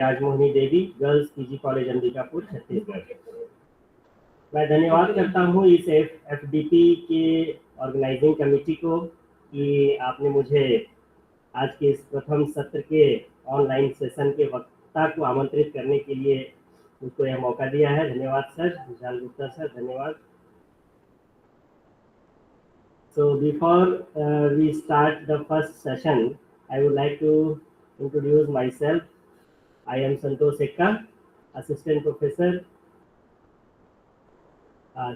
Rajmohini Devi girls PG college Ambikapur Chhattisgarh. मैं धन्यवाद करता हूँ इस एफडीपी के ऑर्गेनाइजिंग कमेटी को कि आपने मुझे आज के इस प्रथम सत्र के ऑनलाइन सेशन के वक्ता को आमंत्रित करने के लिए मुझको यह मौका दिया है। धन्यवाद सर, विशाल गुप्ता सर, धन्यवाद। So before we start the first session, I would like to introduce myself. I am Santosh Ekka, Assistant Professor,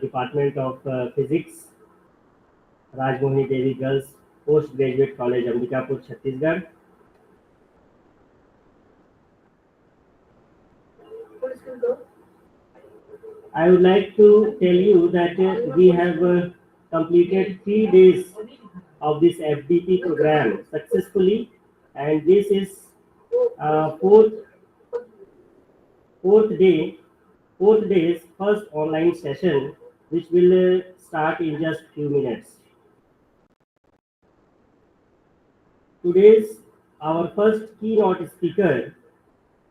Department of Physics, Rajmohini Devi Girls Postgraduate College, Ambikapur, Chhattisgarh. I would like to tell you that we have completed 3 days of this FDP program successfully, and this is fourth day's first online session, which will start in just few minutes. Today's our first keynote speaker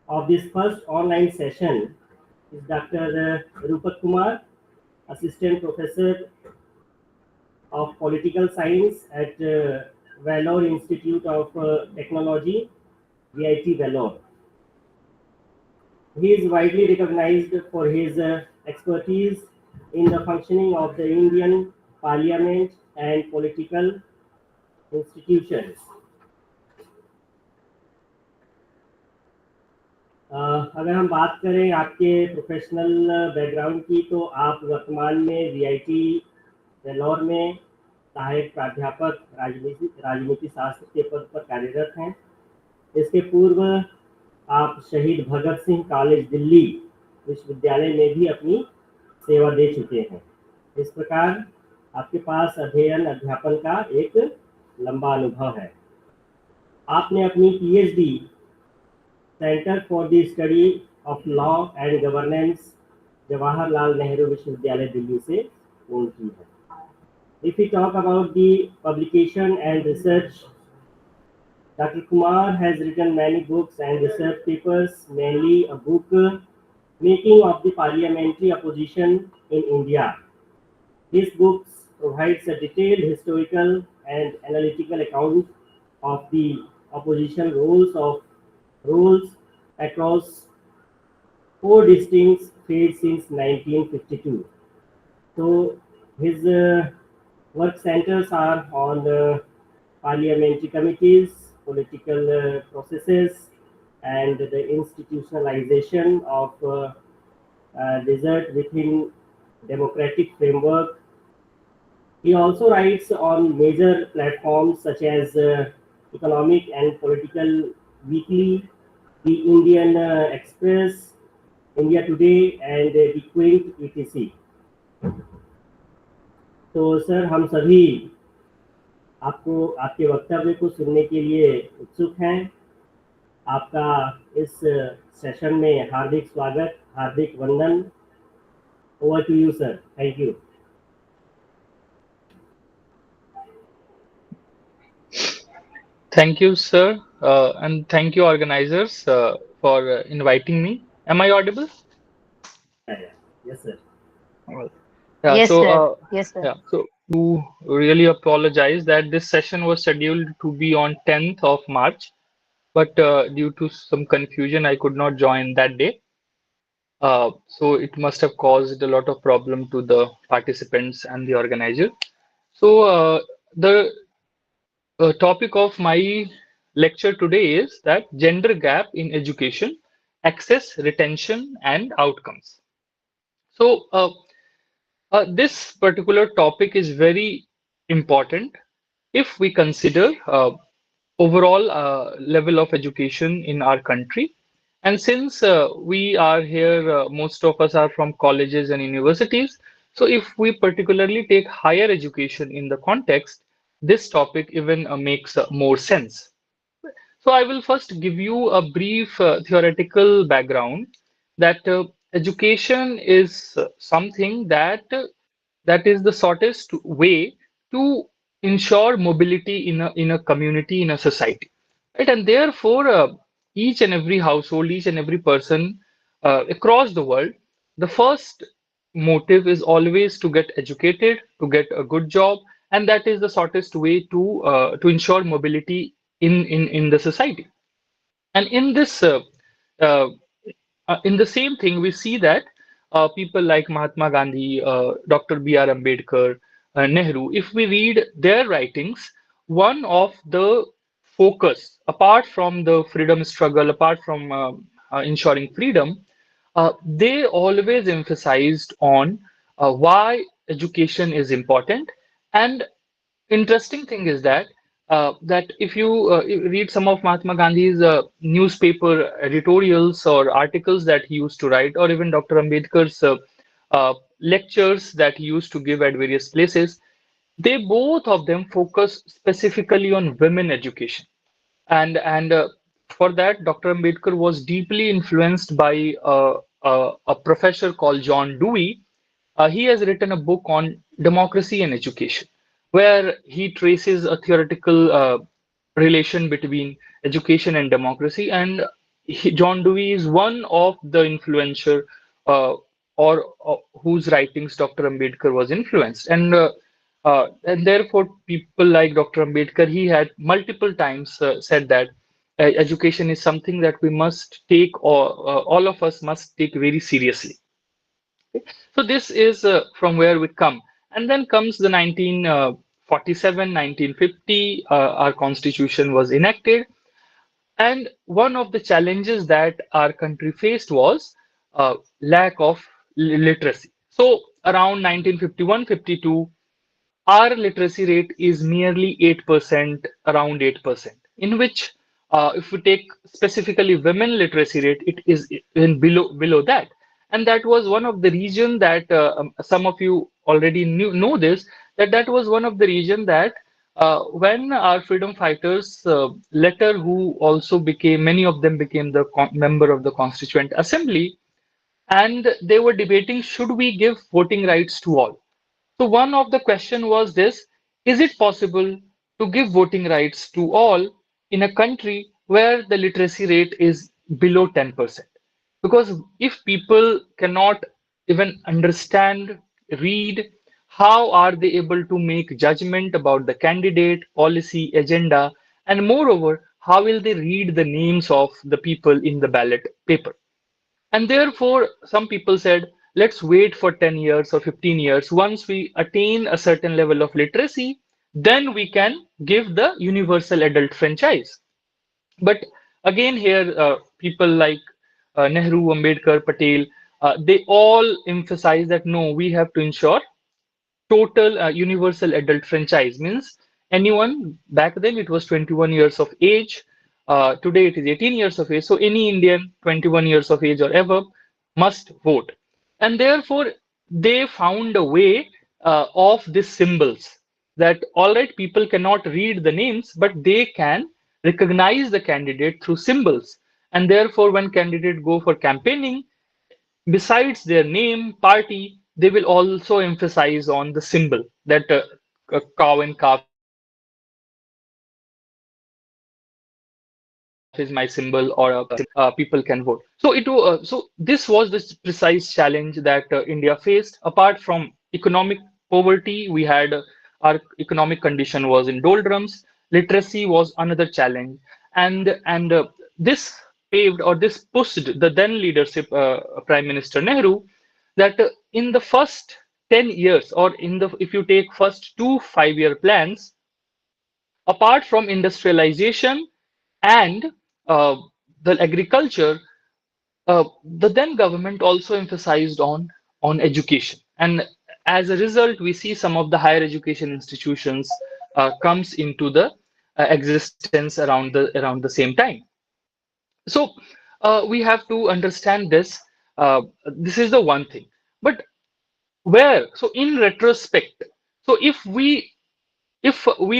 of this first online session is Dr. Rupat Kumar, Assistant Professor of Political Science at Vellore Institute of Technology, VIT Vellore. He is widely recognized for his expertise in the functioning of the Indian Parliament and political institutions. अगर हम बात करें आपके professional background की, तो आप वर्तमान में वीआईटी वेल्लोर में सहायक प्राध्यापक राजनीति शास्त्र के पद पर कार्यरत हैं। इसके पूर्व आप शहीद भगत सिंह कॉलेज दिल्ली विश्वविद्यालय में भी अपनी सेवा दे चुके हैं। इस प्रकार आपके पास अध्ययन अध्यापन का एक लंबा अनुभव है। आपने अपनी PhD centre for the study of law and governance Jawaharlal Nehru विश्वविद्यालय दिल्ली से पूर्ण की है। If we talk about the publication and research, Dr. Kumar has written many books and research papers, mainly a book, Making of the Parliamentary Opposition in India. This book provides a detailed historical and analytical account of the opposition roles across 4 distinct phases since 1952. So his work centers are on parliamentary committees, political processes, and the institutionalization of desert within democratic framework. He also writes on major platforms such as Economic and Political Weekly, the Indian Express, India Today, and the Quint etc. तो sir, हम सभी आपको आपके वक्तव्य को सुनने के लिए उत्सुक हैं। आपका इस सेशन में हार्दिक स्वागत, हार्दिक वंदन। Over to you sir, thank you. Thank you, sir, and thank you, organizers, for inviting me. Am I audible? Yes, sir. Yeah, yes, so, sir. Yes, sir. Yeah, so to really apologize that this session was scheduled to be on 10th of March, but due to some confusion, I could not join that day. So it must have caused a lot of problem to the participants and the organizer. So the topic of my lecture today is that gender gap in education, access, retention, and outcomes. So this particular topic is very important if we consider overall level of education in our country. And since we are here, most of us are from colleges and universities. So if we particularly take higher education in the context, this topic even makes more sense. So I will first give you a brief theoretical background that education is something that is the shortest way to ensure mobility in a community, in a society, right? And therefore, each and every household, each and every person across the world, the first motive is always to get educated, to get a good job, and that is the shortest way to ensure mobility in the society. And uh, in the same thing, we see that people like Mahatma Gandhi, Dr. B.R. Ambedkar, Nehru, if we read their writings, one of the focus, apart from the freedom struggle, apart from ensuring freedom, they always emphasized on why education is important. And interesting thing is that if you read some of Mahatma Gandhi's newspaper editorials or articles that he used to write, or even Dr. Ambedkar's lectures that he used to give at various places, they both of them focus specifically on women education. And for that, Dr. Ambedkar was deeply influenced by a professor called John Dewey. He has written a book on democracy and education, where he traces a theoretical relation between education and democracy. And John Dewey is one of the influencer uh, or whose writings Dr. Ambedkar was influenced. And therefore, people like Dr. Ambedkar, he had multiple times said that education is something that we must take, or all of us must take very seriously. So this is from where we come. And then comes the 1947, 1950, our constitution was enacted. And one of the challenges that our country faced was lack of literacy. So around 1951, 52, our literacy rate is nearly 8%, around 8%, in which, if we take specifically women literacy rate, it is in below that. And that was one of the reason that some of you already know this, that was one of the reason that when our freedom fighters later, who also became, many of them became the member of the Constituent Assembly, and they were debating, should we give voting rights to all? So one of the question was this: is it possible to give voting rights to all in a country where the literacy rate is below 10%? Because if people cannot even understand, read, how are they able to make judgment about the candidate, policy, agenda, and moreover, how will they read the names of the people in the ballot paper? And therefore, some people said, let's wait for 10 years or 15 years. Once we attain a certain level of literacy, then we can give the universal adult franchise. But again, here, people like Nehru, Ambedkar, Patel, they all emphasize that no, we have to ensure total universal adult franchise. Means anyone, back then it was 21 years of age, today it is 18 years of age, so any Indian 21 years of age or above must vote. And therefore they found a way of these symbols, that all right, people cannot read the names, but they can recognize the candidate through symbols. And therefore when candidate go for campaigning, besides their name, party, they will also emphasize on the symbol, that a cow and calf is my symbol, or a pig is my symbol, or a people can vote. So this was this precise challenge that India faced. Apart from economic poverty, we had our economic condition was in doldrums. Literacy was another challenge, and this paved, or this pushed the then leadership, Prime Minister Nehru, that in the first 10 years, or in the, if you take first two 5-year plans, apart from industrialization and uh, the agriculture, the then government also emphasized on education. And as a result, we see some of the higher education institutions comes into the existence around the same time. So we have to understand this. This is the one thing. But where, so in retrospect, so if we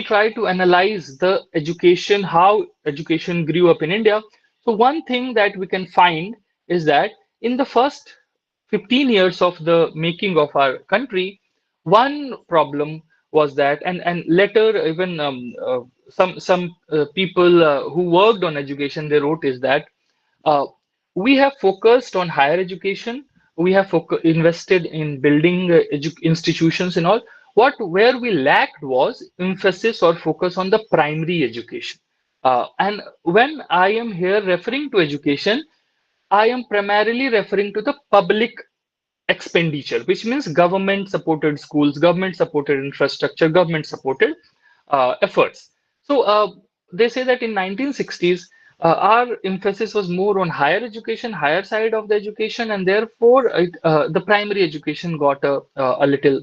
try to analyze the education, how education grew up in India, so one thing that we can find is that in the first 15 years of the making of our country, one problem was that, and later even some people who worked on education, they wrote is that uh, we have focused on higher education. We have invested in building institutions and all. What where we lacked was emphasis or focus on the primary education. And when I am here referring to education, I am primarily referring to the public expenditure, which means government supported schools, government supported infrastructure, government supported efforts. So they say that in 1960s, our emphasis was more on higher education, higher side of the education, and therefore the primary education got a little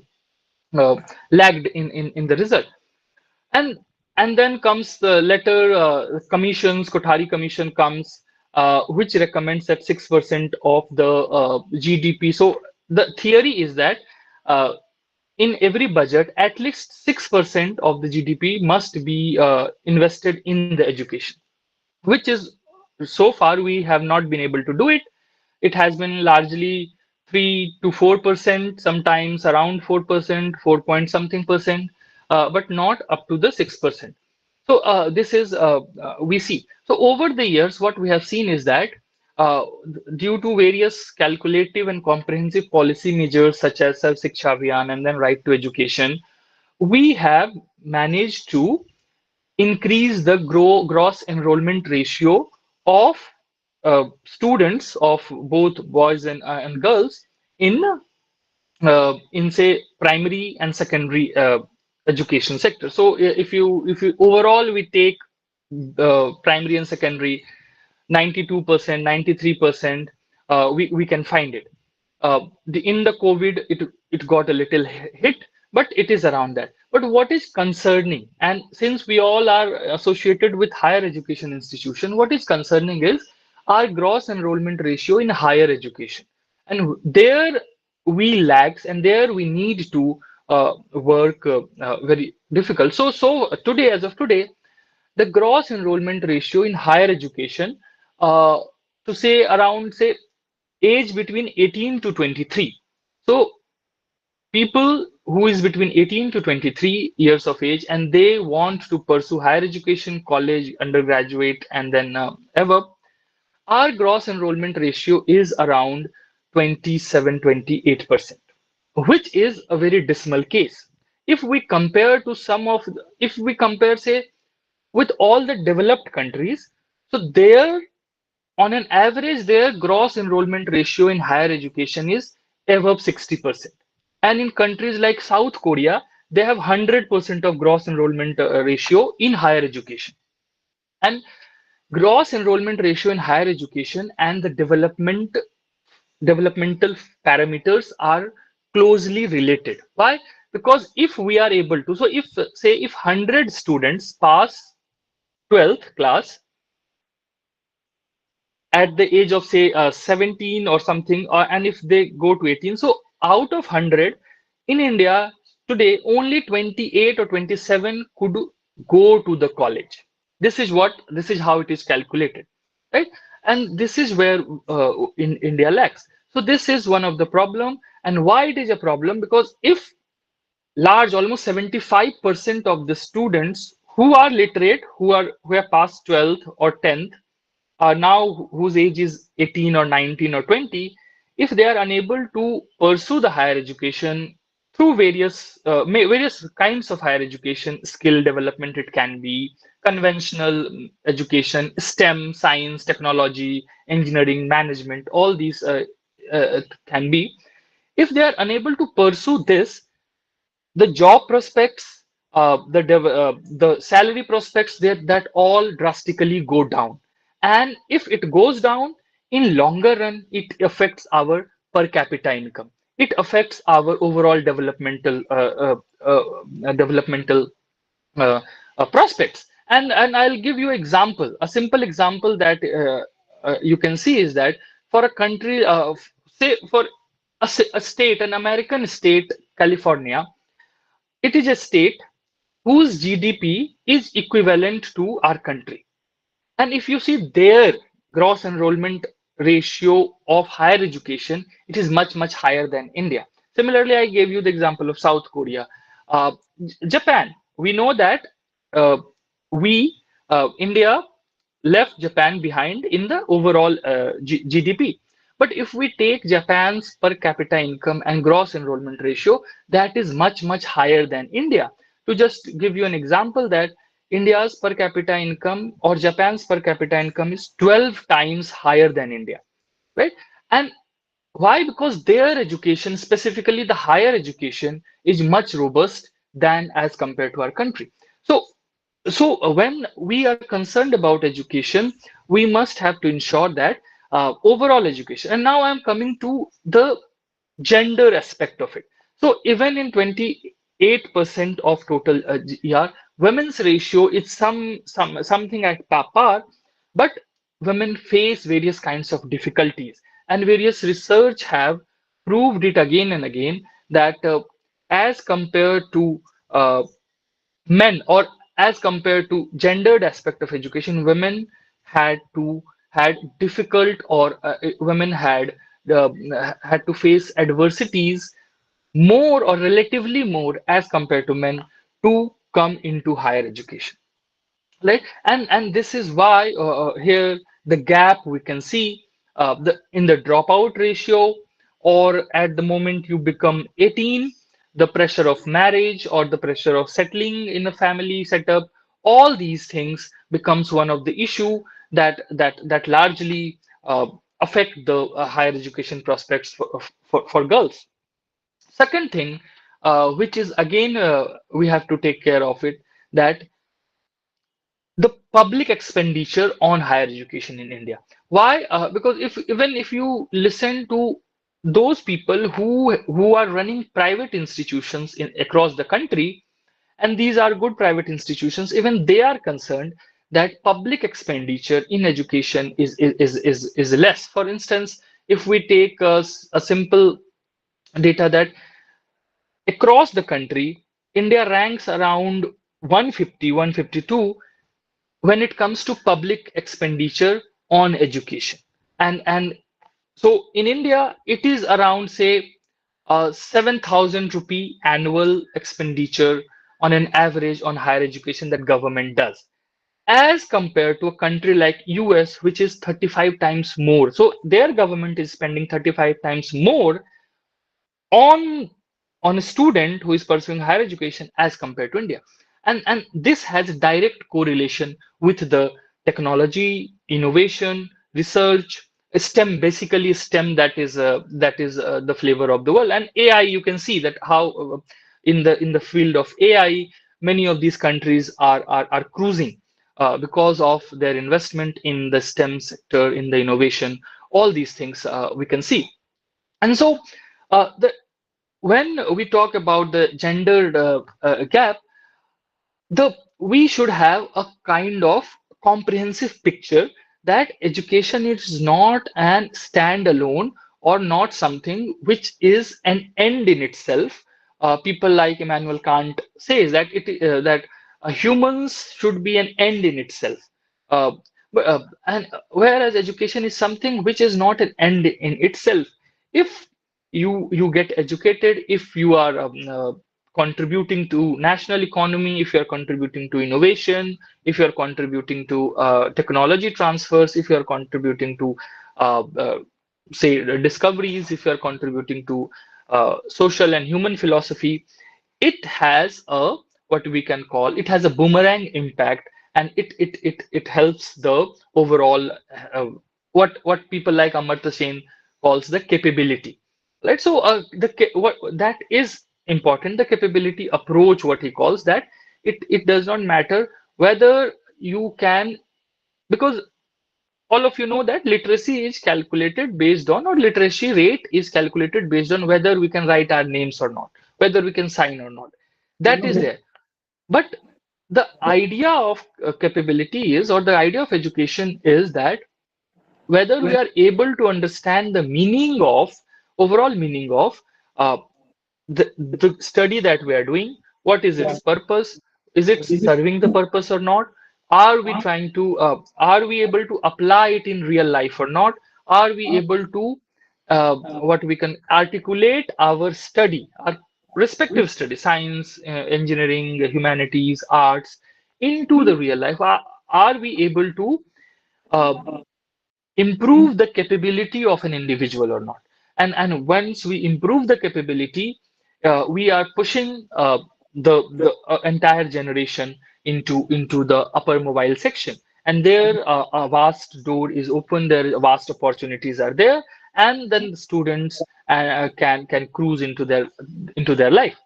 uh, lagged in the result. And and then comes the letter commissions, Kothari Commission comes, which recommends that 6% of the GDP. So the theory is that uh, in every budget, at least 6% of the GDP must be invested in the education, which is so far we have not been able to do it. It has been largely 3 to 4%, sometimes around 4%, 4 point something percent, but not up to the 6%. So this is we see. So over the years, what we have seen is that uh, due to various calculative and comprehensive policy measures such as Sarv Shiksha Abhiyan and then right to education, we have managed to increase the gross enrollment ratio of students of both boys and girls in say primary and secondary education sector. So if you overall we take primary and secondary 92%, 93%, we can find it. In the COVID, it got a little hit, but it is around that. But what is concerning, and since we all are associated with higher education institution, what is concerning is our gross enrollment ratio in higher education, and there we lags, and there we need to work very difficult. So today, as of today, the gross enrollment ratio in higher education, uh, to say around say age between 18 to 23. So people who is between 18 to 23 years of age and they want to pursue higher education, college, undergraduate, and then above, our gross enrollment ratio is around 27, 28%, which is a very dismal case. If we compare to if we compare, say, with all the developed countries, so there, on an average, their gross enrollment ratio in higher education is above 60%. And in countries like South Korea, they have 100% of gross enrollment ratio in higher education. And gross enrollment ratio in higher education and the developmental parameters are closely related. Why? Because if we are able to, so if say if 100 students pass 12th class at the age of say 17 or something, and if they go to 18, so out of 100 in India today, only 28 or 27 could go to the college. This is how it is calculated, right? And this is where in India lacks. So this is one of the problem. And why it is a problem? Because if almost 75% of the students who are literate, who have passed 12th or 10th, are now whose age is 18 or 19 or 20, if they are unable to pursue the higher education through various kinds of higher education, skill development, it can be conventional education, STEM, science, technology, engineering, management, all these can be. If they are unable to pursue this, the job prospects, the salary prospects, that all drastically go down. And if it goes down in longer run, it affects our per capita income. It affects our overall developmental prospects. And I'll give you example. A simple example that you can see is that for a country, say for a state, an American state, California, it is a state whose GDP is equivalent to our country. And if you see their gross enrollment ratio of higher education, it is much, much higher than India. Similarly, I gave you the example of South Korea. Japan, we know that uh, India left Japan behind in the overall GDP. But if we take Japan's per capita income and gross enrollment ratio, that is much, much higher than India. To just give you an example, that India's per capita income or Japan's per capita income is 12 times higher than India, right? And why? Because their education, specifically the higher education, is much robust than as compared to our country. So when we are concerned about education, we must have to ensure that overall education. And now I'm coming to the gender aspect of it. So even in 28% of total GR, women's ratio is something at par, but women face various kinds of difficulties, and various research have proved it again and again that as compared to men, or as compared to gendered aspect of education, women had difficult, or women uh, had to face adversities more, or relatively more, as compared to men, to come into higher education, right? And this is why here the gap we can see in the dropout ratio, or at the moment you become 18, the pressure of marriage or the pressure of settling in a family setup, all these things becomes one of the issue that largely affect the higher education prospects for girls. Second thing, which is again we have to take care of it, that the public expenditure on higher education in India. Why? Because if you listen to those people who are running private institutions across the country, and these are good private institutions, even they are concerned that public expenditure in education is less. For instance, if we take a simple data that across the country, India ranks around 150, 152 when it comes to public expenditure on education. And so in India, it is around, say, 7,000 rupee annual expenditure on an average on higher education that government does, as compared to a country like US, which is 35 times more. So their government is spending 35 times more on a student who is pursuing higher education as compared to India. And this has direct correlation with the technology, innovation, research, STEM, basically STEM, that is the flavor of the world. And AI, you can see that how in the field of AI, many of these countries are cruising because of their investment in the STEM sector, in the innovation, all these things we can see. And so the when we talk about the gendered gap, the we should have a kind of comprehensive picture that education is not an standalone, or not something which is an end in itself. People like Immanuel Kant says that that humans should be an end in itself. Uh, and whereas education is something which is not an end in itself. If you get educated, if you are contributing to national economy, if you are contributing to innovation, if you are contributing to technology transfers, if you are contributing to uh, uh, say discoveries, if you are contributing to social and human philosophy, it has a, what we can call, it has a boomerang impact, and it helps the overall what people like Amartya Sen calls the capability, right? So what that is important, the capability approach, what he calls that, it does not matter whether you can, because all of you know that literacy is calculated based on, or literacy rate is calculated based on whether we can write our names or not, whether we can sign or not. That is there. But the idea of capability is, or the idea of education is that whether we are able to understand the meaning of, overall meaning of uh, the study that we are doing, what is its purpose, is it serving the purpose or not, are we trying to are we able to apply it in real life or not, are we able to what we can articulate our study, our respective study, science, engineering, humanities, arts, into the real life? Are we able to uh, improve the capability of an individual or not? And once we improve the capability, we are pushing the entire generation into the upper mobile section, and there a vast door is open. There vast opportunities are there, and then the students can cruise into their life.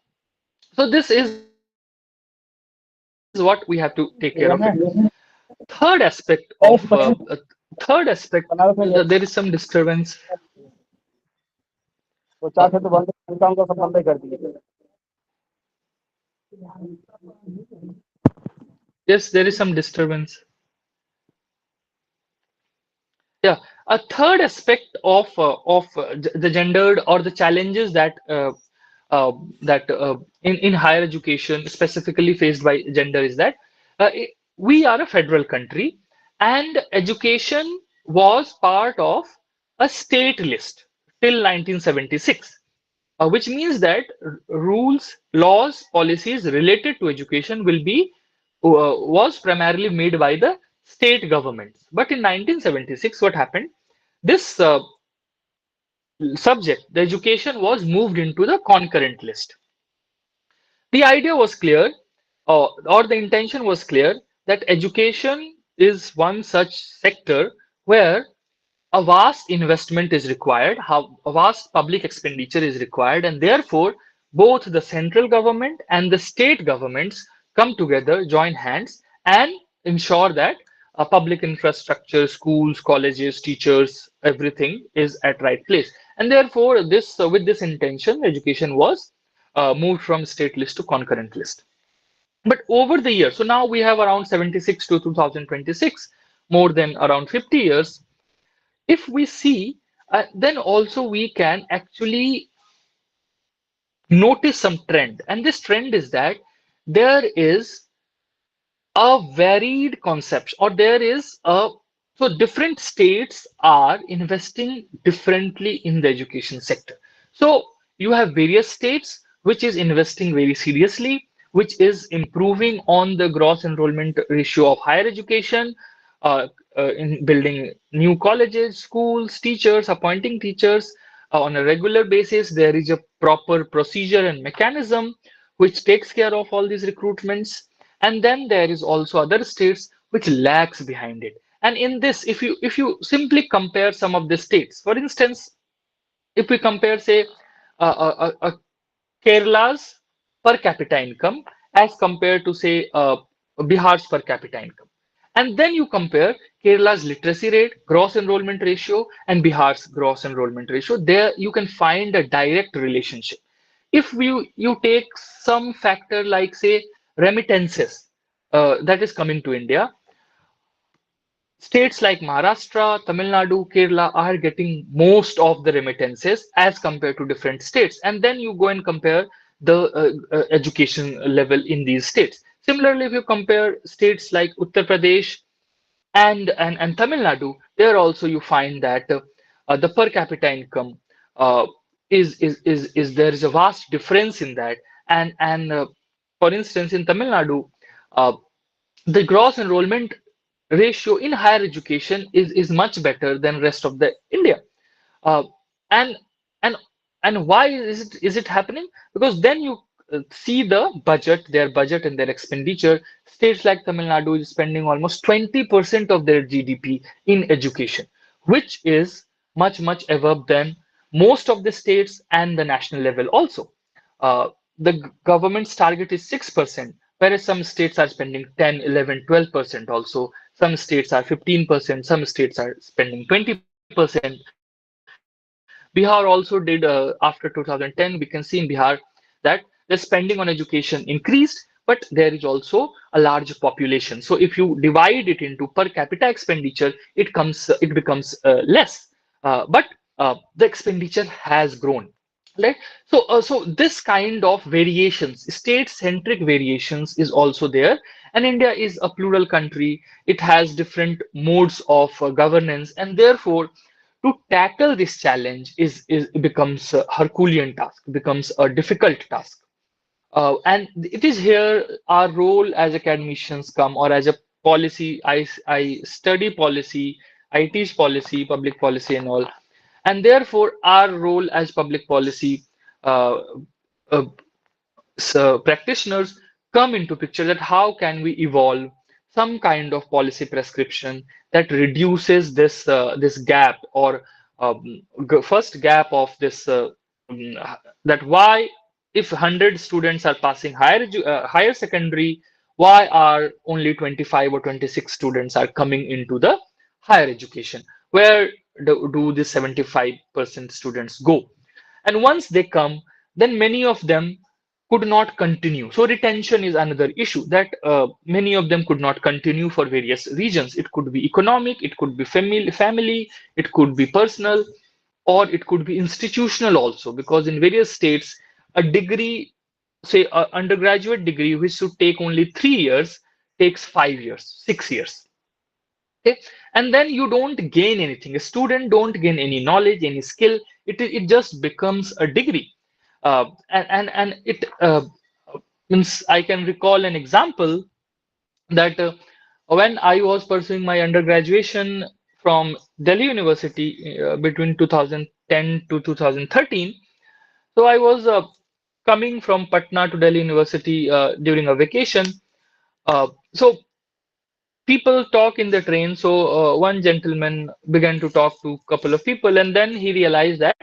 So this is what we have to take care of it. Third aspect of there is some disturbance. वो चाहते तो बंद काम का सब बंद ही कर दिए Yes, there is some disturbance. Yeah, a third aspect of the gendered or the challenges uh, that in higher education specifically faced by gender is that we are a federal country, and education was part of a state list till 1976, which means that rules, laws, policies related to education will be was primarily made by the state governments. But in 1976, what happened? This subject, the education, was moved into the concurrent list. The idea was clear, or the intention was clear, that education is one such sector where a vast investment is required, how a vast public expenditure is required, and therefore both the central government and the state governments come together, join hands, and ensure that public infrastructure, schools, colleges, teachers, everything is at right place. And therefore, this with this intention, education was moved from state list to concurrent list. But over the years, so now we have around 76 to 2026, more than around 50 years. If we see, then also we can actually notice some trend. And this trend is that there is a varied concept, or there is a so different states are investing differently in the education sector. So you have various states which is investing very seriously, which is improving on the gross enrollment ratio of higher education, uh, in building new colleges, schools, teachers, appointing teachers on a regular basis. There is a proper procedure and mechanism which takes care of all these recruitments. And then there is also other states which lags behind it. And in this, if you simply compare some of the states, for instance, if we compare, say, Kerala's per capita income as compared to, say, Bihar's per capita income, and then you compare Kerala's literacy rate, gross enrollment ratio, and Bihar's gross enrollment ratio, there you can find a direct relationship. If you take some factor like, say, remittances that is coming to India, states like Maharashtra, Tamil Nadu, Kerala are getting most of the remittances as compared to different states. And then you go and compare the education level in these states. Similarly, if you compare states like Uttar Pradesh and Tamil Nadu, there also you find that the per capita income uh, is there is a vast difference in that. And for instance, in Tamil Nadu, uh, the gross enrollment ratio in higher education is much better than rest of the India. Uh, and and and why is it happening? Because then you see their budget and their expenditure. States like Tamil Nadu is spending almost 20% of their GDP in education, which is much above than most of the states and the national level also. The government's target is 6%, whereas some states are spending 10, 11, 12% also. Some states are 15%, some states are spending 20%. Bihar also did, after 2010, we can see in Bihar that the spending on education increased, but there is also a large population. So if you divide it into per capita expenditure, it becomes less, but the expenditure has grown. Right. So this kind of variations, state-centric variations, is also there. And India is a plural country. It has different modes of governance, and therefore, to tackle this challenge is becomes a Herculean task, becomes a difficult task. And it is here our role as academicians come, or as a policy. I study policy, I teach policy, public policy, and all. And therefore, our role as public policy uh, uh, practitioners come into picture, that how can we evolve some kind of policy prescription that reduces this gap, or first gap of this um, that why, if 100 students are passing higher secondary, why are only 25 or 26 students are coming into the higher education? Where do the 75% students go? And once they come, then many of them could not continue. So retention is another issue, that many of them could not continue for various reasons. It could be economic, it could be family, it could be personal, or it could be institutional also, because in various states, a degree, say an undergraduate degree, which should take only 3 years, takes 5 years, 6 years. Okay, and then you don't gain anything. A student don't gain any knowledge, any skill. It just becomes a degree. And it means, I can recall an example that when I was pursuing my undergraduation from Delhi University between 2010 to 2013. So I was coming from Patna to Delhi University during a vacation. So people talk in the train. So one gentleman began to talk to a couple of people, and then he realized that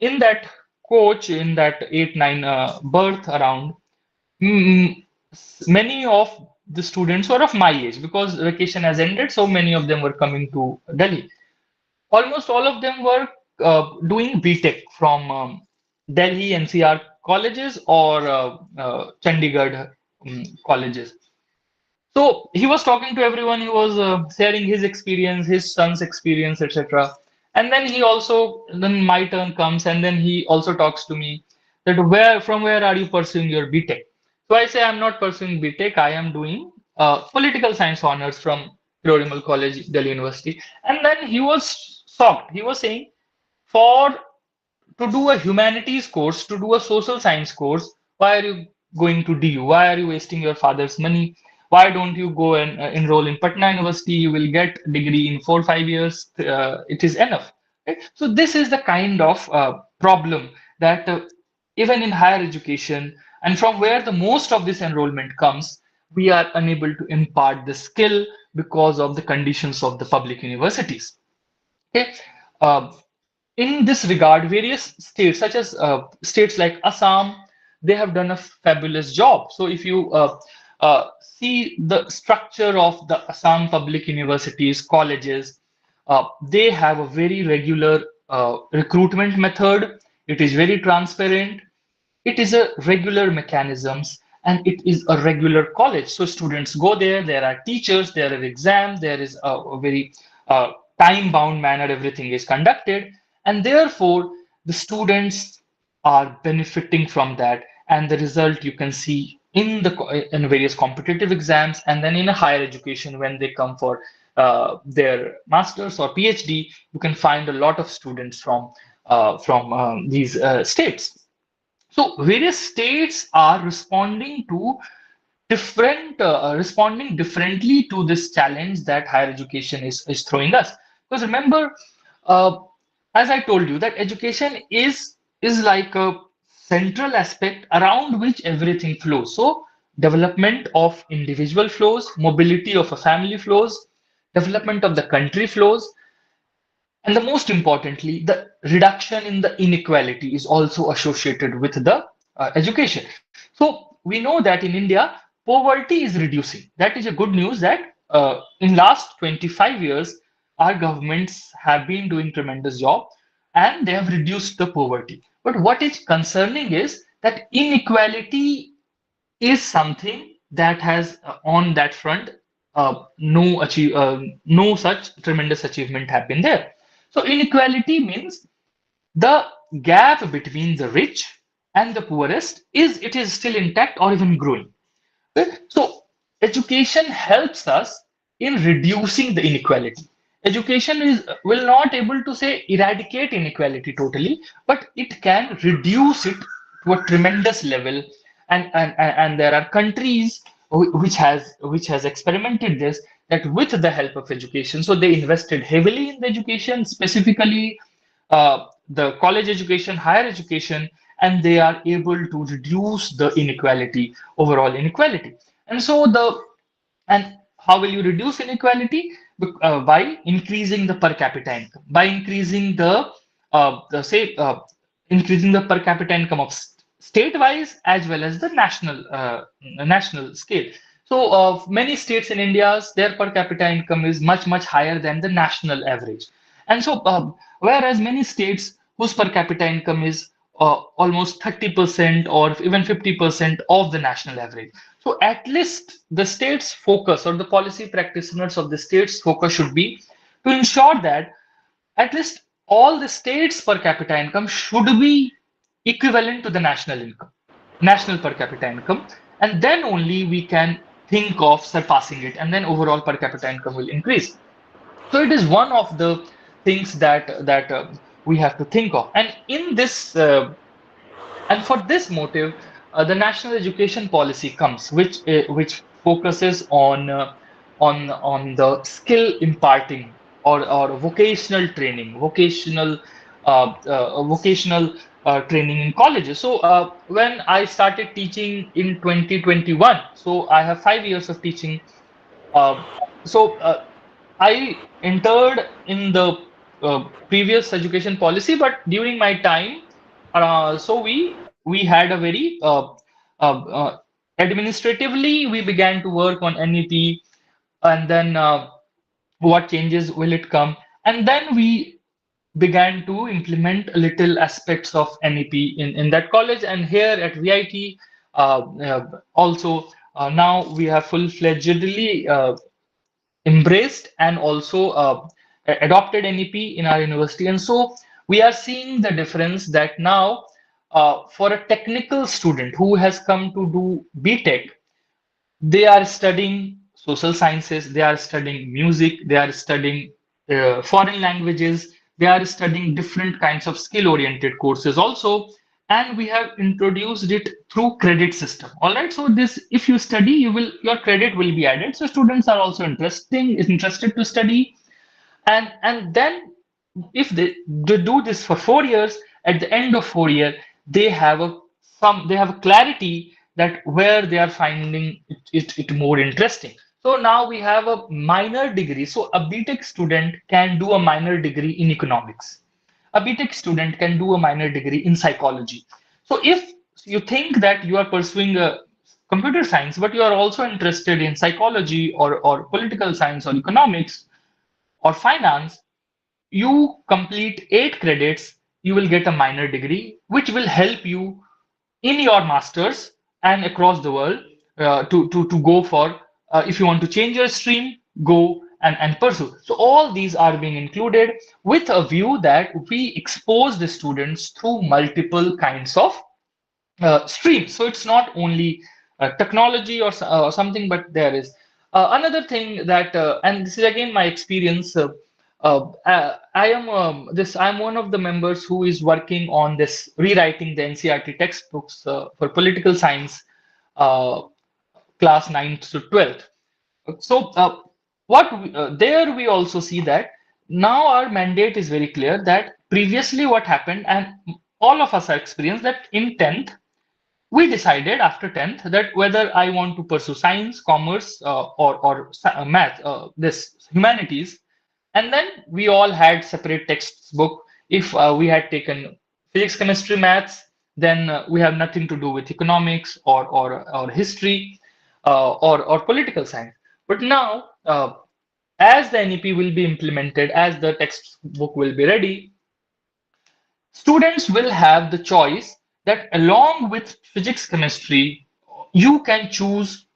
in that coach, in that 8-9 berth around, mm, many of the students were of my age, because vacation has ended. So many of them were coming to Delhi. Almost all of them were doing BTech from Delhi NCR colleges, or Chandigarh colleges. So he was talking to everyone. He was sharing his experience, his son's experience, etc. And then then my turn comes, and then he also talks to me that from where are you pursuing your BTech? So I say I'm not pursuing BTech. I am doing political science honors from Glorimal College, Delhi University. And then he was shocked. He was saying, for to do a humanities course, to do a social science course, why are you going to DU? Why are you wasting your father's money? Why don't you go and enroll in Patna University? You will get degree in 4 or 5 years. It is enough. Right? So this is the kind of problem that even in higher education, and from where the most of this enrollment comes, we are unable to impart the skill because of the conditions of the public universities. Okay. Uh, in this regard, various states, such as states like Assam, they have done a fabulous job. So if you see the structure of the Assam public universities, colleges, they have a very regular recruitment method. It is very transparent. It is a regular mechanisms, and it is a regular college. So students go there, there are teachers, there are exams, there is a very time bound manner everything is conducted, and therefore the students are benefiting from that, and the result you can see in various competitive exams, and then in a higher education when they come for their masters or PhD, you can find a lot of students from these states. So various states are responding differently to this challenge that higher education is throwing us. Because remember, uh, as I told you, that education is like a central aspect around which everything flows. So development of individual flows, mobility of a family flows, development of the country flows, and the most importantly, the reduction in the inequality is also associated with the education. So we know that in India, poverty is reducing. That is a good news, that in last 25 years, our governments have been doing tremendous job, and they have reduced the poverty. But what is concerning is that inequality is something that has on that front no such tremendous achievement have been there. So inequality means the gap between the rich and the poorest is still intact or even growing. Right? So education helps us in reducing the inequality. Education is will not able to say eradicate inequality totally, but it can reduce it to a tremendous level, And there are countries which has experimented this, that with the help of education, so they invested heavily in the education, specifically the college education, higher education, and they are able to reduce the inequality, overall inequality. And so and how will you reduce inequality? By increasing the per capita income, by increasing the say increasing the per capita income of state-wise as well as the national scale. So many states in India, their per capita income is much higher than the national average. And so whereas many states whose per capita income is almost 30% or even 50% of the national average. So at least the state's focus, or the policy practitioners of the state's focus, should be to ensure that at least all the states per capita income should be equivalent to the national income, national per capita income, and then only we can think of surpassing it, and then overall per capita income will increase. So it is one of the things that we have to think of. And in this and for this motive, the national education policy comes, which focuses on the skill imparting, or vocational training, vocational training in colleges. So when I started teaching in 2021, so I have 5 years of teaching. Uh, so I entered in the previous education policy, but during my time, so we had a very administratively we began to work on NEP, and then what changes will it come, and then we began to implement little aspects of NEP in that college, and here at VIT also now we have full-fledgedly embraced and also adopted NEP in our university. And so we are seeing the difference that now for a technical student who has come to do BTech, they are studying social sciences, they are studying music, they are studying foreign languages, they are studying different kinds of skill oriented courses also. And we have introduced it through credit system. All right, so this, if you study, your credit will be added, so students are also interested to study. And then if they do this for 4 years, at the end of 4 year, they have a clarity that where they are finding it more interesting. So now we have a minor degree. So a BTech student can do a minor degree in economics, a BTech student can do a minor degree in psychology. So if you think that you are pursuing a computer science, but you are also interested in psychology, or political science, or economics, or finance, you complete 8 credits, you will get a minor degree, which will help you in your masters and across the world to go for, if you want to change your stream, go and pursue. So all these are being included with a view that we expose the students through multiple kinds of streams. So it's not only technology or something, but there is another thing that, and this is again my experience. I'm one of the members who is working on this, rewriting the NCERT textbooks for political science, uh, class 9th to 12th. So there we also see that now our mandate is very clear, that previously what happened, and all of us are experienced, that in 10th we decided after 10th that whether I want to pursue science, commerce, or math, this humanities, and then we all had separate textbook. If we had taken physics, chemistry, maths, then we have nothing to do with economics or history or political science. But now, as the NEP will be implemented, as the textbook will be ready, students will have the choice that along with physics, chemistry, you can choose,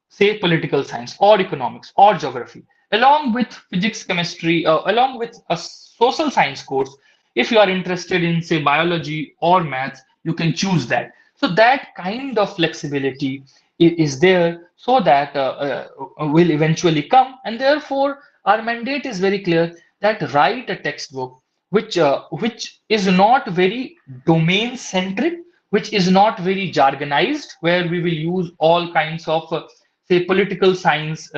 say, political science or economics or geography, along with physics, chemistry, along with a social science course. If you are interested in, say, biology or maths, you can choose that. So that kind of flexibility is there, so that will eventually come. And therefore, our mandate is very clear, that write a textbook which is not very domain centric, which is not very jargonized, where we will use all kinds of say political science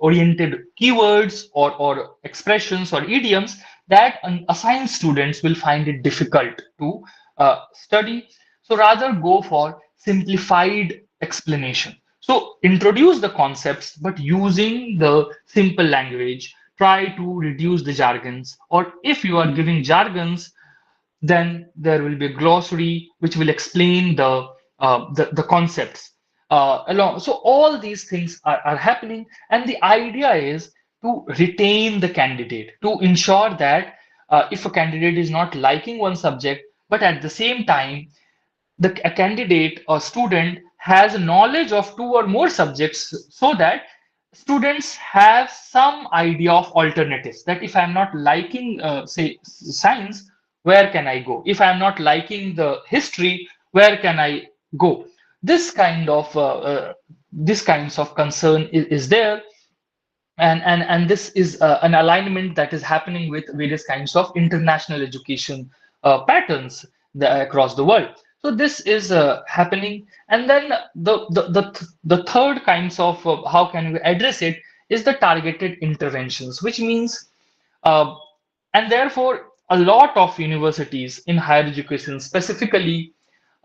oriented keywords or expressions or idioms that assigned students will find it difficult to study. So rather go for simplified explanation. So introduce the concepts, but using the simple language. Try to reduce the jargons, or if you are giving jargons, then there will be a glossary which will explain the concepts along. So all these things are happening, and the idea is to retain the candidate, to ensure that if a candidate is not liking one subject, but at the same time a candidate or student has knowledge of two or more subjects, so that students have some idea of alternatives, that if I'm not liking say science, where can I go? If I'm not liking the history, where can I go? This kind of this kinds of concern is there, and this is an alignment that is happening with various kinds of international education patterns across the world. So this is happening, and then the third kinds of how can we address it is the targeted interventions, which means uh, and therefore a lot of universities in higher education specifically,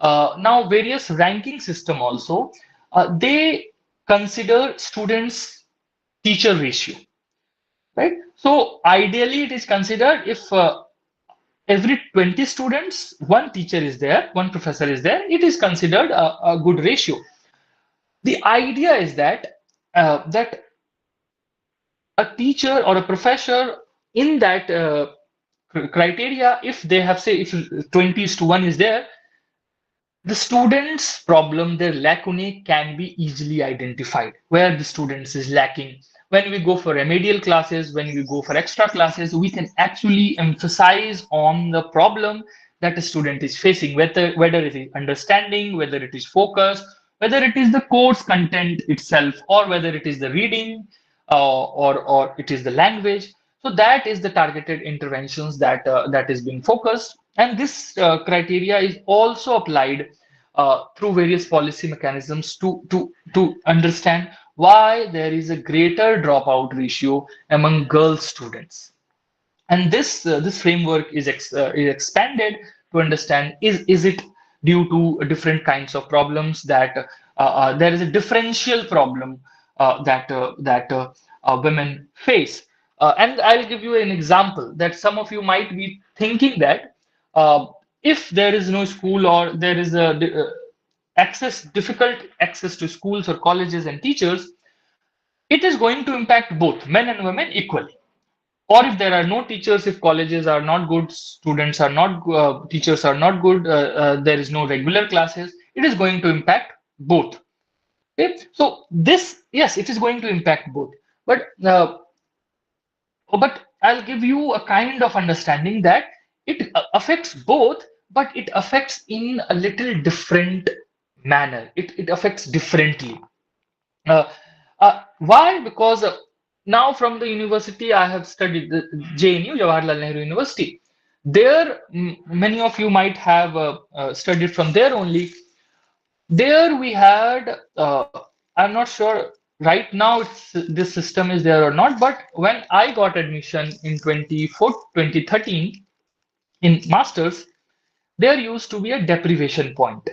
now various ranking system also, they consider students teacher ratio, right? So ideally, it is considered if every 20 students, one teacher is there, one professor is there, it is considered a good ratio. The idea is that that a teacher or a professor in that criteria, if they have say if 20 to 1 is there, the student's problem, their lacunae can be easily identified, where the students is lacking. When we go for remedial classes, when we go for extra classes, we can actually emphasize on the problem that a student is facing, whether it is understanding, whether it is focus, whether it is the course content itself, or whether it is the reading, or it is the language. So that is the targeted interventions that is being focused, and this criteria is also applied through various policy mechanisms to understand why there is a greater dropout ratio among girl students. And this framework is expanded to understand, is it due to different kinds of problems that there is a differential problem that women face. And I'll give you an example that some of you might be thinking that uh, if there is no school, or there is a difficult access to schools or colleges and teachers, it is going to impact both men and women equally. Or if there are no teachers, if colleges are not good, students are not teachers are not good, there is no regular classes, it is going to impact both. Okay, so this, yes, it is going to impact both, but I'll give you a kind of understanding that it affects both, but it affects in a little different manner. It affects differently. Uh, why? Because now from the university, I have studied the JNU, Jawaharlal Nehru University. There, many of you might have studied from there only. There we had, I'm not sure right now this system is there or not, but when I got admission in 2013 in masters, there used to be a deprivation point.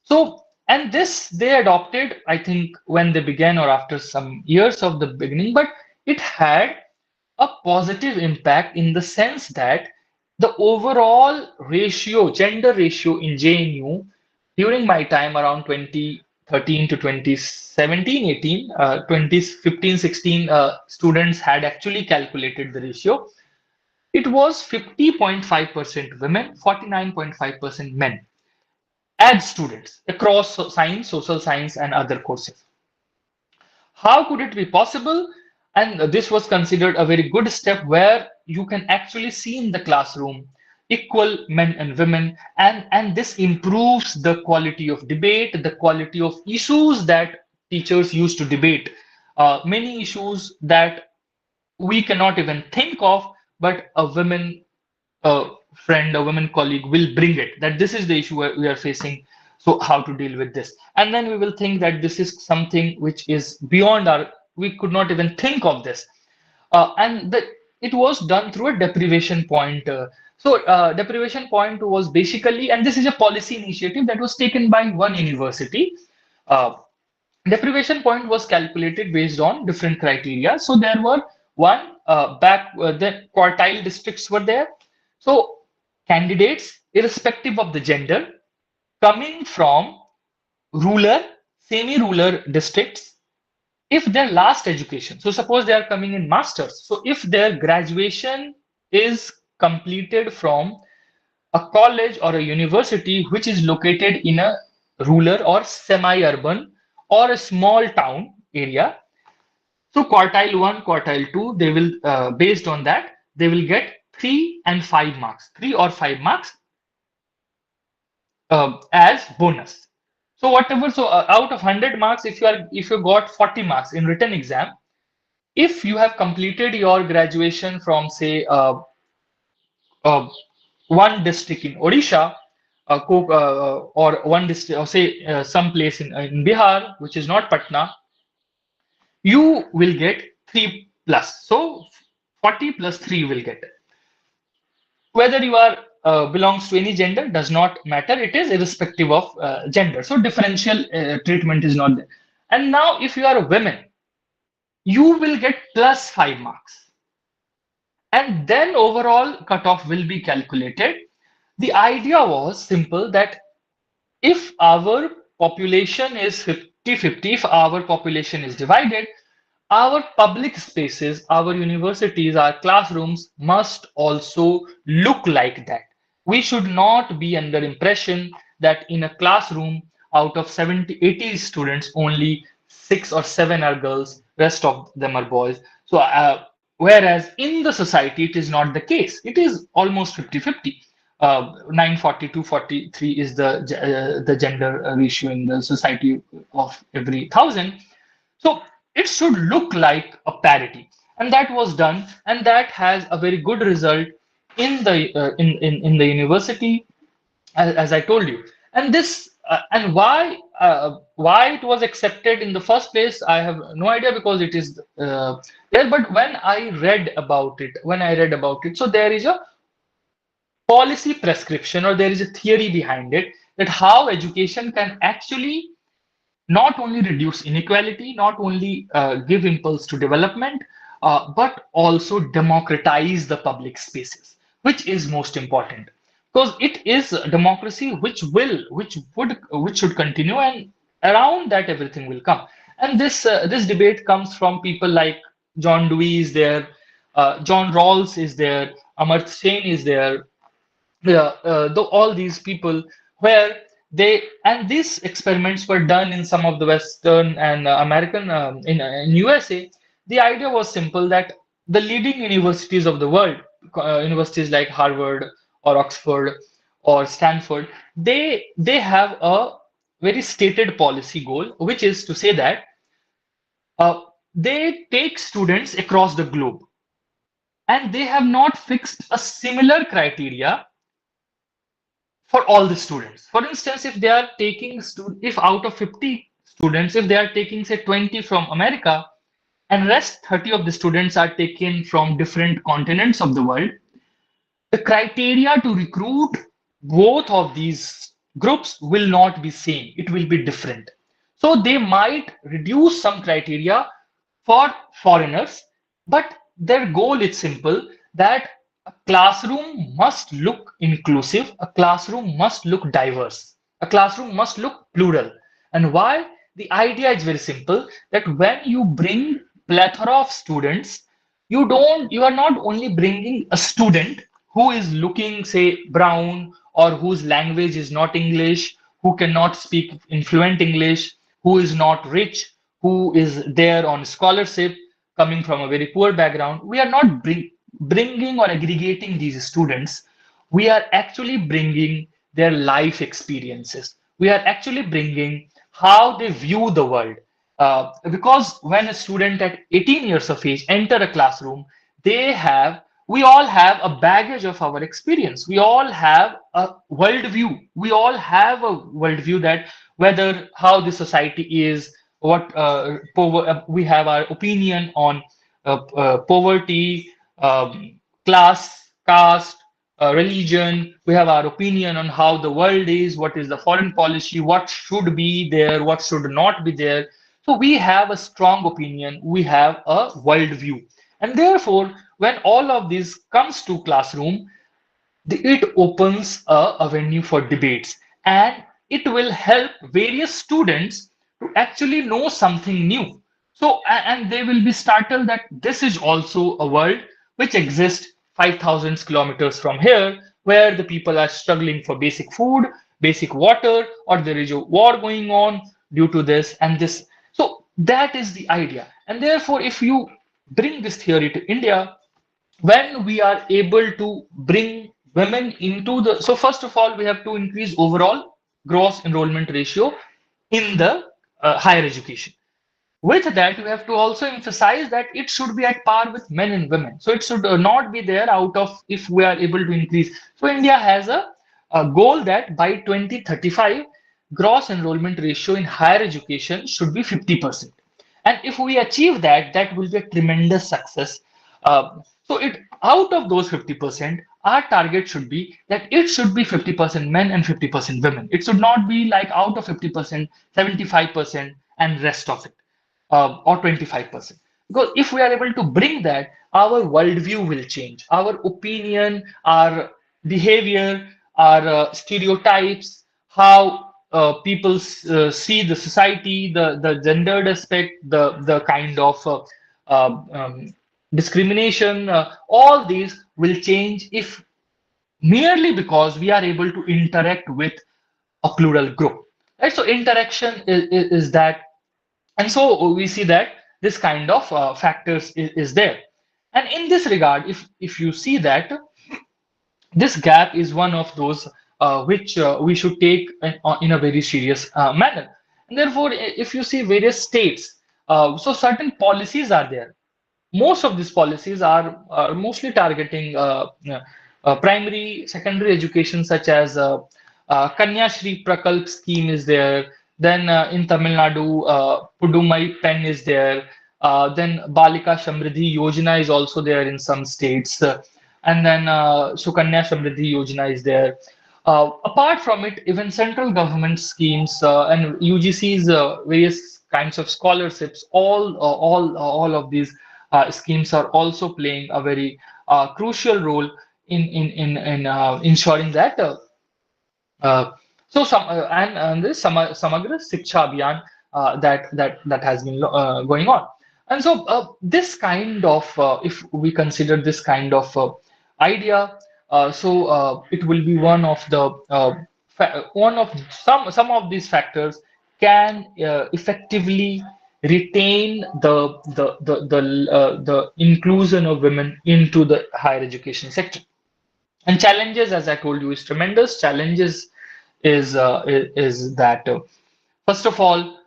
So, and this they adopted, I think, when they began or after some years of the beginning, but it had a positive impact in the sense that the overall ratio, gender ratio in JNU during my time around 2013 to 2017, 18, 2015, 16 students had actually calculated the ratio. It was 50.5% women, 49.5% men as students across science, social science, and other courses. How could it be possible? And this was considered a very good step where you can actually see in the classroom equal men and women, and this improves the quality of debate, the quality of issues that teachers used to debate. Many issues that we cannot even think of, but a women friend, a women colleague will bring it, that this is the issue we are facing. So how to deal with this? And then we will think that this is something which is beyond our, we could not even think of this. It was done through a deprivation point. Deprivation point was basically, and this is a policy initiative that was taken by one university. Uh, Deprivation point was calculated based on different criteria. So there were the quartile districts were there. So candidates, irrespective of the gender, coming from rural, semi-rural districts, if their last education, so suppose they are coming in masters, so if their graduation is completed from a college or a university which is located in a rural or semi-urban or a small town area, so quartile 1, quartile 2, they will based on that they will get 3 and 5 marks, 3 or 5 marks as bonus. So whatever, so out of 100 marks, if you got 40 marks in written exam, if you have completed your graduation from say uh, one district in Odisha, or one district, or say some place in Bihar, which is not Patna, you will get 3 plus. So 40 plus 3 will get. Whether you are belongs to any gender does not matter. It is irrespective of gender. So differential treatment is not there. And now if you are a woman, you will get plus 5 marks. And then overall cutoff will be calculated. The idea was simple, that if our population is 50-50, if our population is divided, our public spaces, our universities, our classrooms must also look like that. We should not be under impression that in a classroom out of 70, 80 students, only 6 or 7 are girls, rest of them are boys. So whereas in the society, it is not the case. It is almost 50-50. 940 to 43 is the gender ratio in the society of every 1,000. So it should look like a parity, and that was done, and that has a very good result in the university, as I told you. And this and why it was accepted in the first place, I have no idea, because it is there. But when I read about it, so there is a policy prescription, or there is a theory behind it, that how education can actually not only reduce inequality, not only give impulse to development, but also democratize the public spaces, which is most important. Because it is a democracy which should continue, and around that everything will come. And this debate comes from people like John Dewey is there, John Rawls is there, Amartya Sen is there, all these people, where these experiments were done in some of the Western and American, in USA. The idea was simple, that the leading universities of the world, universities like Harvard or Oxford or Stanford, they have a very stated policy goal, which is to say that uh, they take students across the globe, and they have not fixed a similar criteria for all the students. For instance, if they are taking if out of 50 students, if they are taking say 20 from America, and rest 30 of the students are taken from different continents of the world, the criteria to recruit both of these groups will not be same. It will be different. So they might reduce some criteria for foreigners, but their goal is simple, that a classroom must look inclusive, a classroom must look diverse, a classroom must look plural. And why? The idea is very simple, that when you bring plethora of students, you are not only bringing a student who is looking say brown, or whose language is not English, who cannot speak in fluent English, who is not rich, who is there on scholarship, coming from a very poor background. We are not bringing or aggregating these students. We are actually bringing their life experiences. We are actually bringing how they view the world. Because when a student at 18 years of age enter a classroom, they have we all have a baggage of our experience. We all have a worldview. We all have a worldview that whether how the society is, what we have our opinion on poverty, class, caste, religion. We have our opinion on how the world is, what is the foreign policy, what should be there, what should not be there. So we have a strong opinion. We have a worldview, and therefore, when all of this comes to classroom, it opens a venue for debates, and it will help various students to actually know something new. So, and they will be startled that this is also a world which exists 5,000 kilometers from here, where the people are struggling for basic food, basic water, or there is a war going on due to this and this. So that is the idea. And therefore, if you bring this theory to India, when we are able to bring women into the, so first of all we have to increase overall gross enrollment ratio in the higher education. With that, we have to also emphasize that it should be at par with men and women. So it should not be there out of, if we are able to increase. So India has a goal that by 2035 gross enrollment ratio in higher education should be 50%. And if we achieve that, that will be a tremendous success. So it, out of those 50%, our target should be that it should be 50% men and 50% women. It should not be like out of 50%, 75% and rest of it, or 25%. Because if we are able to bring that, our worldview will change. Our opinion, our behavior, our stereotypes, how people see the society, the gendered aspect, the kind of discrimination, all these will change if merely because we are able to interact with a plural group. Right? So interaction is that, and so we see that this kind of factors is there. And in this regard, if you see that this gap is one of those which we should take in a very serious manner. And therefore, if you see various states, so certain policies are there. Most of these policies are mostly targeting primary, secondary education, such as Kanya Shri Prakalp scheme is there. Then in Tamil Nadu, Pudumai Pen is there. Then Balika Samriddhi Yojana is also there in some states. And then Sukanya Samriddhi Yojana is there. Apart from it, even central government schemes and UGC's various kinds of scholarships, all of these schemes are also playing a very crucial role in ensuring that so some and this Samagra Shiksha Abhiyan that has been going on. And so this kind of if we consider this kind of idea, it will be one of the one of some of these factors can effectively retain the inclusion of women into the higher education sector. And challenges, as I told you, is tremendous. Challenges is that first of all,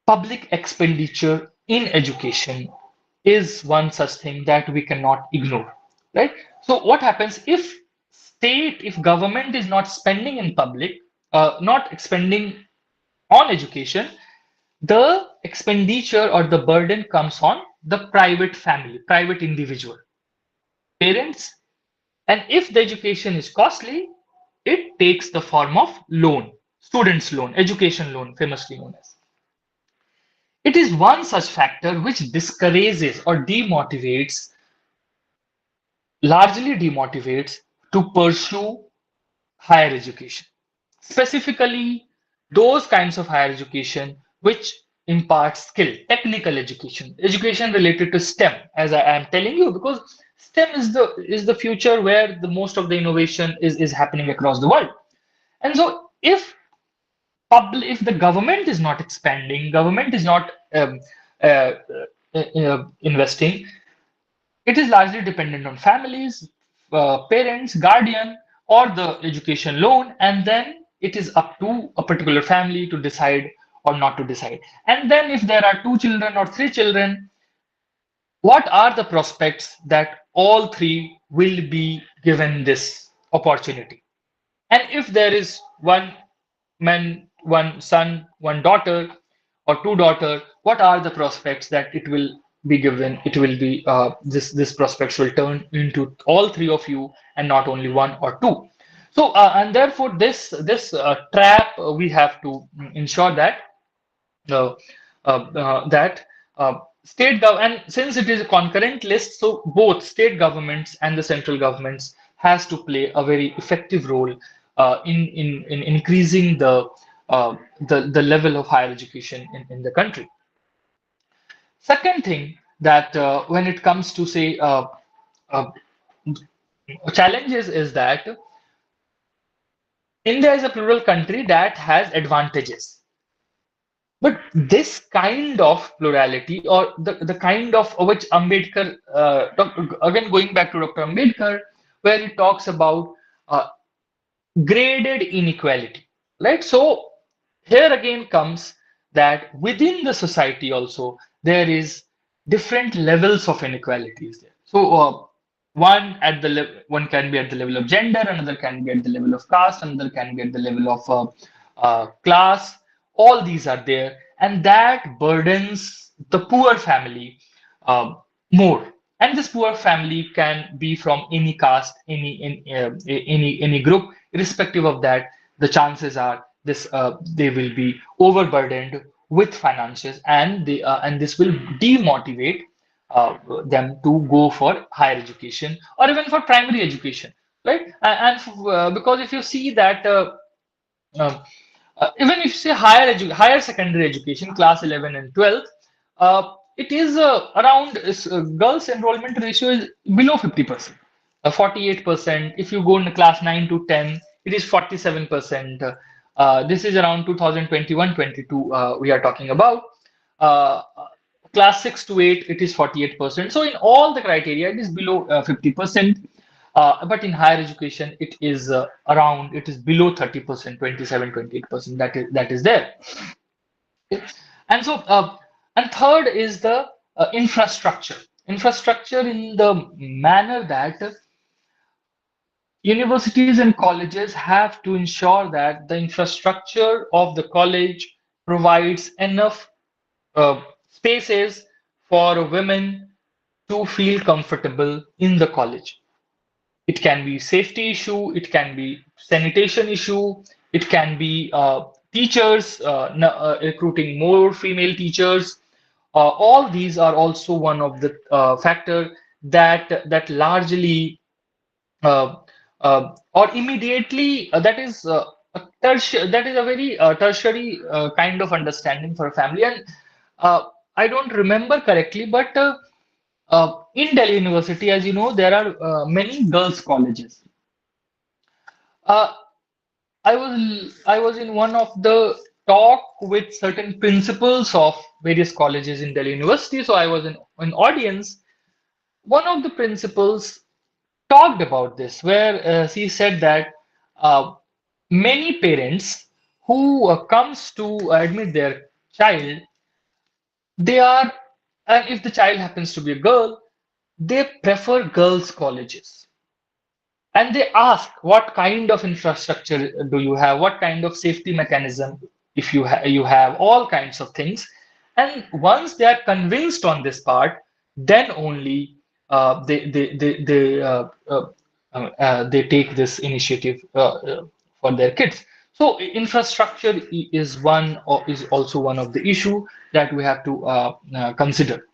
public expenditure in education is one such thing that we cannot ignore, right? So what happens if if government is not spending in public, not expending on education, the expenditure or the burden comes on the private family, private individual, parents. And if the education is costly, it takes the form of loan, student's loan, education loan, famously known as. It is one such factor which discourages or demotivates, largely demotivates to pursue higher education. Specifically, those kinds of higher education which impart skill, technical education, education related to STEM, as I am telling you, because STEM is the future where the most of the innovation is happening across the world. And so if the government is not expanding, government is not uh, investing, it is largely dependent on families, parents, guardian, or the education loan, and then it is up to a particular family to decide or not to decide. And then if there are two children or three children, what are the prospects that all three will be given this opportunity? And if there is one man, one son, one daughter, or two daughter, what are the prospects that it will be given? It will be this prospects will turn into all three of you, and not only one or two. So and therefore this trap we have to ensure that uh, that state and since it is a concurrent list, so both state governments and the central governments has to play a very effective role in increasing the level of higher education in the country. Second thing that when it comes to say uh, challenges is that India is a plural country that has advantages. But this kind of plurality, or the kind of which Ambedkar, again going back to Dr. Ambedkar, where he talks about uh, graded inequality, right? So here again comes that within the society also there is different levels of inequalities there. So one can be at the level of gender, another can be at the level of caste, another can be at the level of class. All these are there, and that burdens the poor family uh, more. And this poor family can be from any caste, any group. Irrespective of that, the chances are they will be overburdened with finances, and this will demotivate them to go for higher education or even for primary education, right? Because if you see that um, even if you say higher secondary education, class 11 and 12th, it is around girls enrollment ratio is below 50%, 48%. If you go in class 9 to 10, it is 47%. This is around 2021-22 we are talking about. Uh, Class 6 to 8, it is 48%. So in all the criteria, it is below 50%. But in higher education, it is it is below 30%, 27, 28%. That is there. Okay. And so, and third is the infrastructure. Infrastructure in the manner that universities and colleges have to ensure that the infrastructure of the college provides enough spaces for women to feel comfortable in the college. It can be safety issue, it can be sanitation issue, it can be teachers recruiting more female teachers. All these are also one of the factor that largely uh, or immediately that is a very tertiary kind of understanding for a family. And I don't remember correctly, but in Delhi University, as you know, there are many girls' colleges. Uh, I was in one of the talk with certain principals of various colleges in Delhi University, so I was in an audience. One of the principals talked about this, where she said that uh, many parents who comes to admit their child, they are, and if the child happens to be a girl, they prefer girls' colleges. And they ask, what kind of infrastructure do you have? What kind of safety mechanism? If you have all kinds of things. And once they are convinced on this part, then only they take this initiative for their kids. So infrastructure is also one of the issue that we have to consider.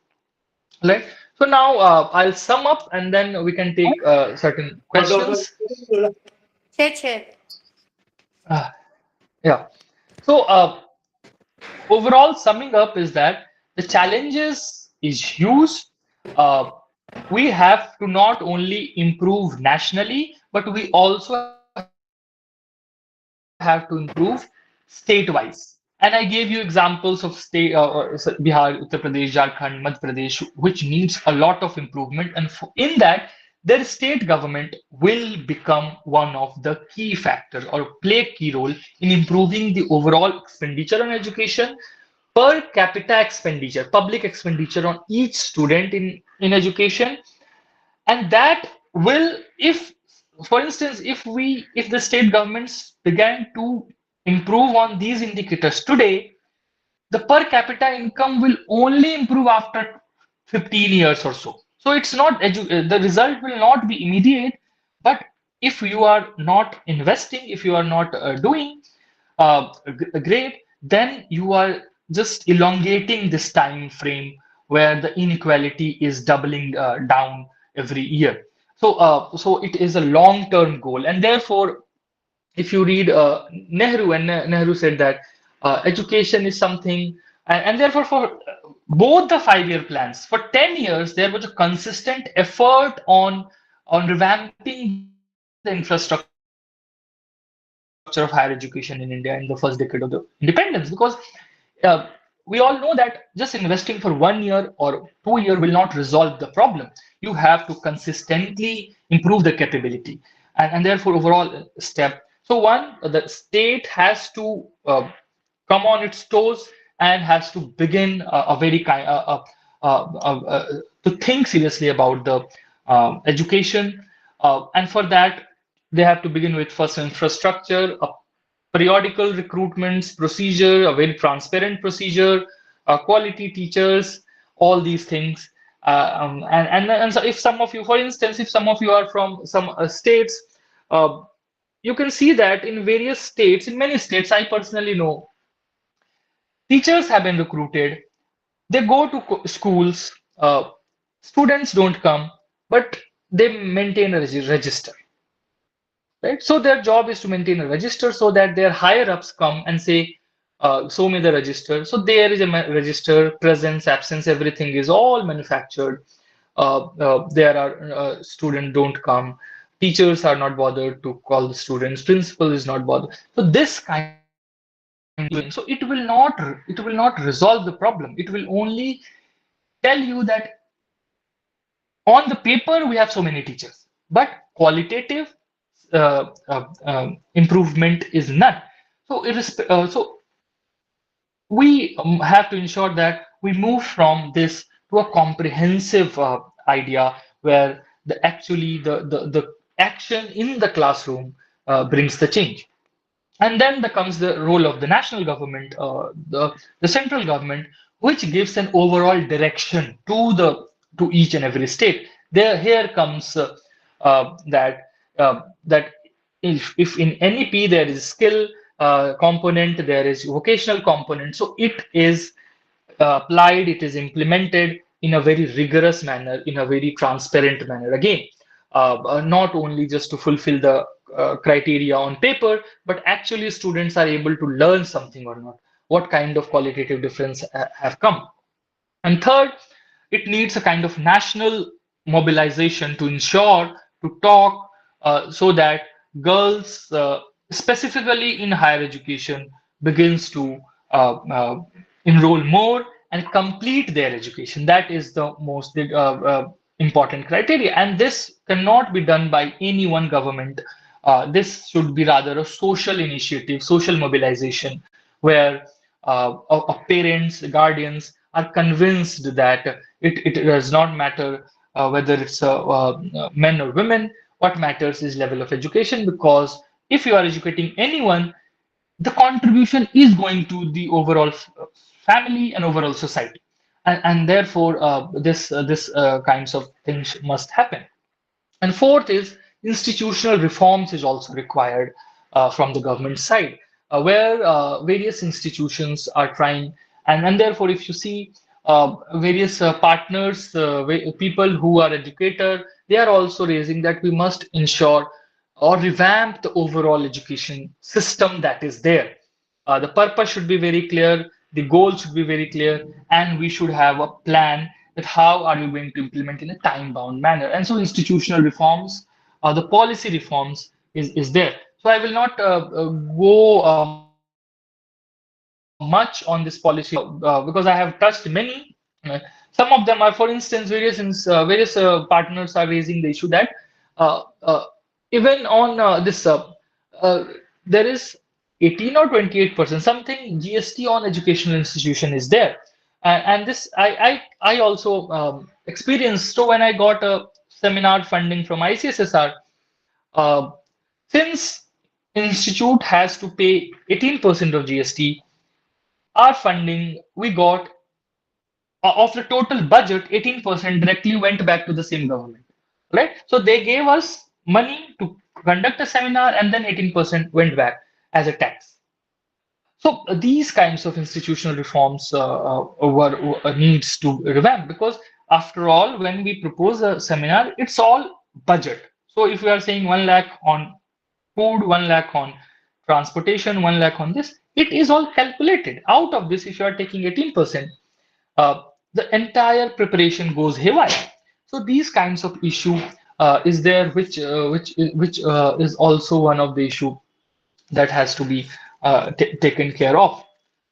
Right. So now I'll sum up, and then we can take certain questions. Uh, yeah. So overall, summing up is that the challenges is huge. Uh, we have to not only improve nationally, but we also have to improve state-wise. And I gave you examples of state Bihar, Uttar Pradesh, Jharkhand, Madhya Pradesh, which needs a lot of improvement. And in that, their state government will become one of the key factors or play a key role in improving the overall expenditure on education, per capita expenditure, public expenditure on each student in education. And that will, if, for instance, if the state governments began to improve on these indicators today, the per capita income will only improve after 15 years or so. So it's not the result will not be immediate, but if you are not investing, if you are not doing great, then you are just elongating this time frame where the inequality is doubling down every year. So it is a long-term goal, and therefore, if you read Nehru, and Nehru said that education is something, and therefore for both the 5-year plans, for 10 years, there was a consistent effort on revamping the infrastructure of higher education in India in the first decade of the independence, because we all know that just investing for 1 year or 2 year will not resolve the problem. You have to consistently improve the capability, and therefore overall step. So one, the state has to come on its toes and has to begin a very kind to think seriously about the education, and for that they have to begin with first infrastructure, a periodical recruitments procedure, a very transparent procedure, quality teachers, all these things. And so if some of you, for instance, if some of you are from some states, uh, you can see that in various states, in many states, I personally know, teachers have been recruited, they go to schools, students don't come, but they maintain a register, right? So their job is to maintain a register so that their higher ups come and say, show me the register. So there is a register, presence, absence, everything is all manufactured. There are students don't come, teachers are not bothered to call the students, principal is not bothered. So this kind of so it will not resolve the problem. It will only tell you that on the paper we have so many teachers, but qualitative improvement is none. So we have to ensure that we move from this to a comprehensive idea where the action in the classroom brings the change. And then there comes the role of the national government, the central government, which gives an overall direction to each and every state. Here comes that if in NEP there is skill component, there is vocational component, so it is applied, it is implemented in a very rigorous manner, in a very transparent manner. Again, not only just to fulfill the criteria on paper, but actually students are able to learn something or not. What kind of qualitative difference have come? And third, it needs a kind of national mobilization to ensure, to talk, so that girls, specifically in higher education, begins to enroll more and complete their education. That is the most important criteria. And this cannot be done by any one government. This should be rather a social initiative, social mobilization, where parents, guardians are convinced that it does not matter whether it's men or women. What matters is level of education, because if you are educating anyone, the contribution is going to the overall family and overall society, and therefore this kinds of things must happen. And fourth is institutional reforms is also required from the government side, where various institutions are trying, and therefore if you see various partners, people who are educator, they are also raising that we must ensure or revamp the overall education system that is there. The purpose should be very clear, the goal should be very clear, and we should have a plan that how are you going to implement in a time-bound manner. And so institutional reforms, the policy reforms is there. So I will not go much on this policy because I have touched many. Some of them are, for instance, various partners are raising the issue that uh, uh, even on this, there is 18 or 28%, something GST on educational institution is there. And this I also experienced. So when I got a seminar funding from ICSSR, uh, since institute has to pay 18% of GST, our funding we got of the total budget, 18% directly went back to the same government, right? So they gave us money to conduct a seminar, and then 18% went back as a tax. So these kinds of institutional reforms were needs to revamp, because after all, when we propose a seminar, it's all budget. So if we are saying 1 lakh on food, 1 lakh on transportation, 1 lakh on this, it is all calculated. Out of this, if you are taking 18%, the entire preparation goes haywire. So these kinds of issue is there, which is also one of the issue that has to be taken care of.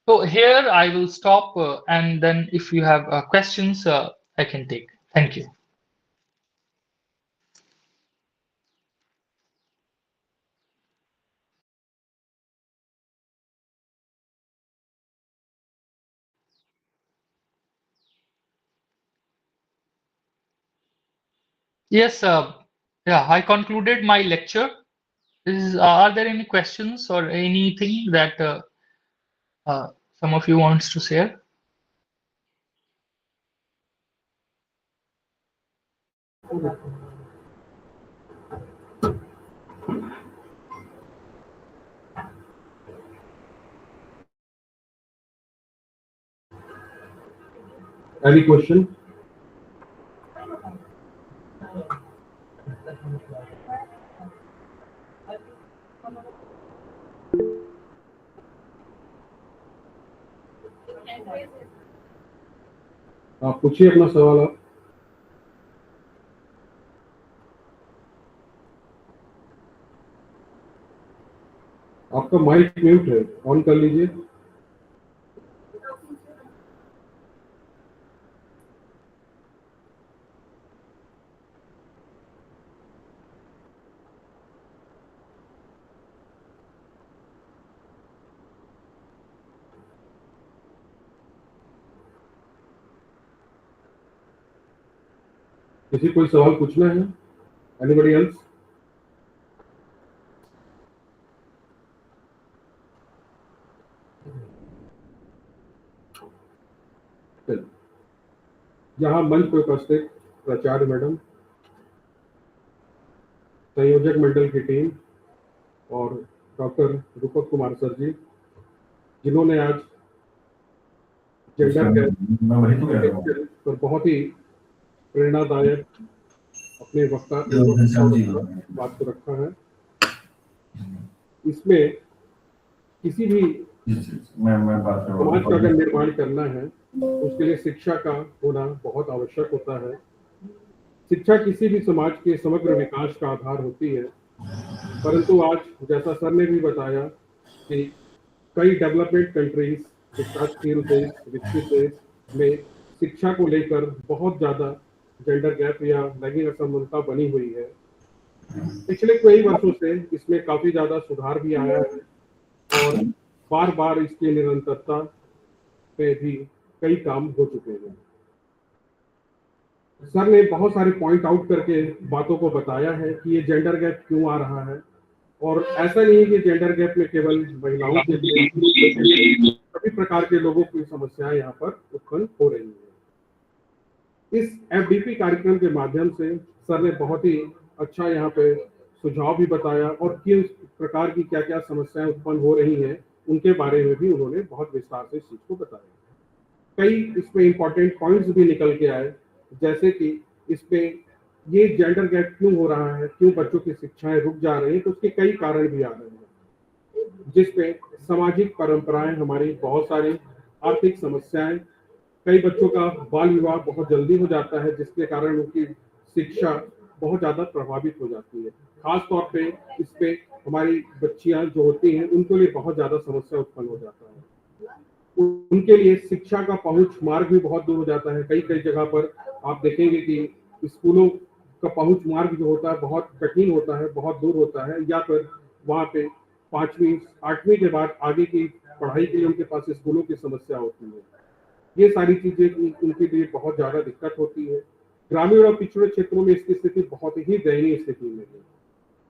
So here I will stop, and then if you have questions, I can take. Thank you. Yes, yeah, I concluded my lecture. Are there any questions or anything that uh, some of you wants to share? Any question? आप पूछिए अपना सवाल। आप आपका mic mute है, on कर लीजिए। किसी कोई सवाल पूछना है? Anybody else? यहाँ मंच पर उपस्थित प्राचार्य मैडम, संयोजक मंडल की टीम और डॉक्टर रूपक कुमार सर जी, जिन्होंने आज जेंडर गैप पर बहुत ही प्रेरणादायक अपने वक्ता बात को रखा है। इसमें किसी भी समाज का अगर निर्माण करना है तो उसके लिए शिक्षा का होना बहुत आवश्यक होता है। शिक्षा किसी भी समाज के समग्र विकास का आधार होती है, परंतु आज जैसा सर ने भी बताया कि कई डेवलपमेंट कंट्रीज, विकासशील देश, विकसित देश में शिक्षा को लेकर बहुत ज्यादा जेंडर गैप या लैंगिक असमानता बनी हुई है। पिछले कई वर्षों से इसमें काफी ज्यादा सुधार भी आया है और बार बार इसकी निरंतरता पे भी कई काम हो चुके हैं। सर ने बहुत सारे पॉइंट आउट करके बातों को बताया है कि ये जेंडर गैप क्यों आ रहा है, और ऐसा नहीं है कि जेंडर गैप में केवल महिलाओं के लिए, सभी प्रकार के लोगों की समस्याएं यहाँ पर उत्पन्न हो रही है। इस एफडीपी कार्यक्रम के माध्यम से सर ने बहुत ही अच्छा यहाँ पे सुझाव भी बताया और किस प्रकार की क्या क्या समस्याएं उत्पन्न हो रही हैं उनके बारे में भी उन्होंने बहुत विस्तार से इस चीज को बताया। कई इसमें इंपॉर्टेंट पॉइंट्स भी निकल के आए, जैसे कि इसमें ये जेंडर गैप क्यों हो रहा है, क्यों बच्चों की शिक्षाएं रुक जा रही हैं, तो उसके कई कारण भी आ रहे हैं, जिसमें सामाजिक परंपराएं, हमारी बहुत सारी आर्थिक समस्याएं, कई बच्चों का बाल विवाह बहुत जल्दी हो जाता है जिसके कारण उनकी शिक्षा बहुत ज्यादा प्रभावित हो जाती है। खास तौर पे इस पे हमारी बच्चियां जो होती हैं उनके लिए बहुत ज्यादा समस्या उत्पन्न हो जाता है। उनके लिए शिक्षा का पहुंच मार्ग भी बहुत दूर हो जाता है। कई कई जगह पर आप देखेंगे कि स्कूलों का पहुंच मार्ग जो होता है बहुत कठिन होता है, बहुत दूर होता है, या फिर वहाँ पे 5वीं 8वीं के बाद आगे की पढ़ाई के लिए उनके पास स्कूलों की समस्या होती है। ये सारी चीजें उनके लिए बहुत ज्यादा दिक्कत होती है। ग्रामीण और पिछड़े क्षेत्रों में इसकी स्थिति बहुत ही दयनीय स्थिति में है।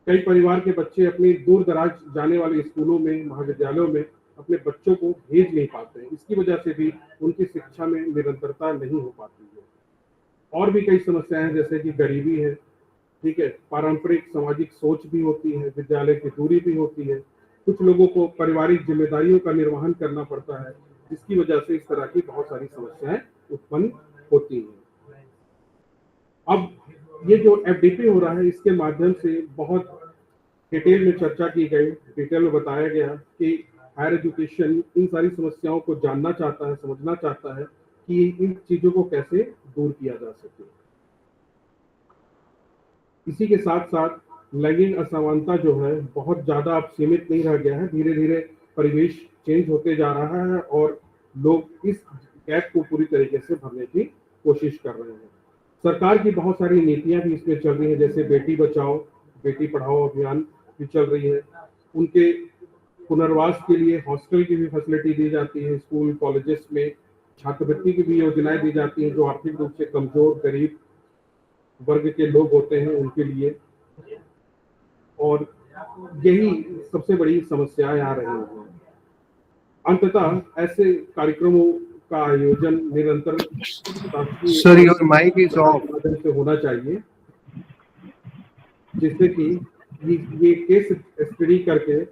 कई परिवार के बच्चे अपने दूर दराज जाने वाले स्कूलों में, महाविद्यालयों में अपने बच्चों को भेज नहीं पाते हैं। इसकी वजह से भी उनकी शिक्षा में निरंतरता नहीं हो पाती है। और भी कई समस्याएं जैसे कि गरीबी है, ठीक है, पारंपरिक सामाजिक सोच भी होती है, विद्यालय की दूरी भी होती है, कुछ लोगों को पारिवारिक जिम्मेदारियों का निर्वहन करना पड़ता है, जिसकी वजह से इस तरह की बहुत सारी समस्याएं उत्पन्न होती हैं। अब ये जो एफडीपी हो रहा है, इसके माध्यम से बहुत डिटेल में चर्चा की गई, डिटेल में बताया गया कि हायर एजुकेशन इन सारी समस्याओं को जानना चाहता है, समझना चाहता है कि इन चीजों को कैसे दूर किया जा सके। इसी के साथ साथ लैंगिक असमानता जो है बहुत ज्यादा अब सीमित नहीं रह गया है। धीरे धीरे परिवेश चेंज होते जा रहा है और लोग इस गैप को पूरी तरीके से भरने की कोशिश कर रहे हैं। सरकार की बहुत सारी नीतियां भी इसमें चल रही है, जैसे बेटी बचाओ बेटी पढ़ाओ अभियान भी चल रही है। उनके पुनर्वास के लिए हॉस्टल की भी फैसिलिटी दी जाती है। स्कूल कॉलेजेस में छात्रवृत्ति की भी योजनाएं दी जाती हैं जो आर्थिक रूप से कमजोर गरीब वर्ग के लोग होते हैं उनके लिए। और यही सबसे बड़ी समस्याएं आ रही हैं। अंततः ऐसे कार्यक्रमों का आयोजन निरंतर Sir, your mic is off. से होना चाहिए, जिससे कि ये केस स्टडी करके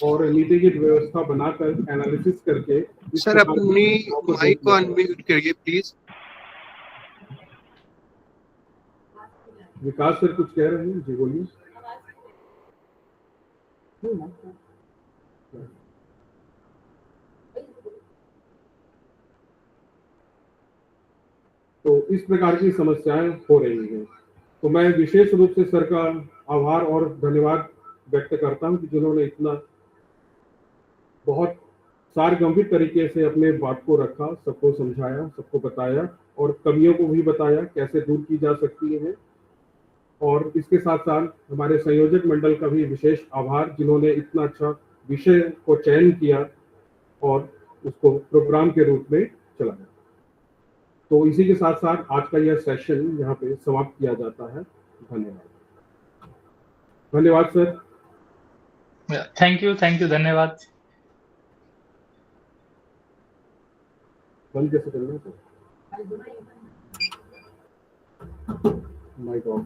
और नीतिगत व्यवस्था बनाकर एनालिसिस करके सर अपनी माइक को अनम्यूट करिए प्लीज। विकास सर कुछ कह रहे हैं? जी बोलिए। तो इस प्रकार की समस्याएं हो रही हैं। तो मैं विशेष रूप से सर का आभार और धन्यवाद व्यक्त करता हूं कि जिन्होंने इतना बहुत सारगंभीर तरीके से अपने बात को रखा, सबको समझाया, सबको बताया और कमियों को भी बताया कैसे दूर की जा सकती है। और इसके साथ साथ हमारे संयोजक मंडल का भी विशेष आभार, जिन्होंने इतना अच्छा विषय को चयन किया और उसको प्रोग्राम के रूप में चलाया। तो इसी के साथ साथ आज का यह सेशन यहाँ पे समाप्त किया जाता है। धन्यवाद। धन्यवाद सर। थैंक यू, धन्यवाद। बंद कैसे करना है माइक ऑफ?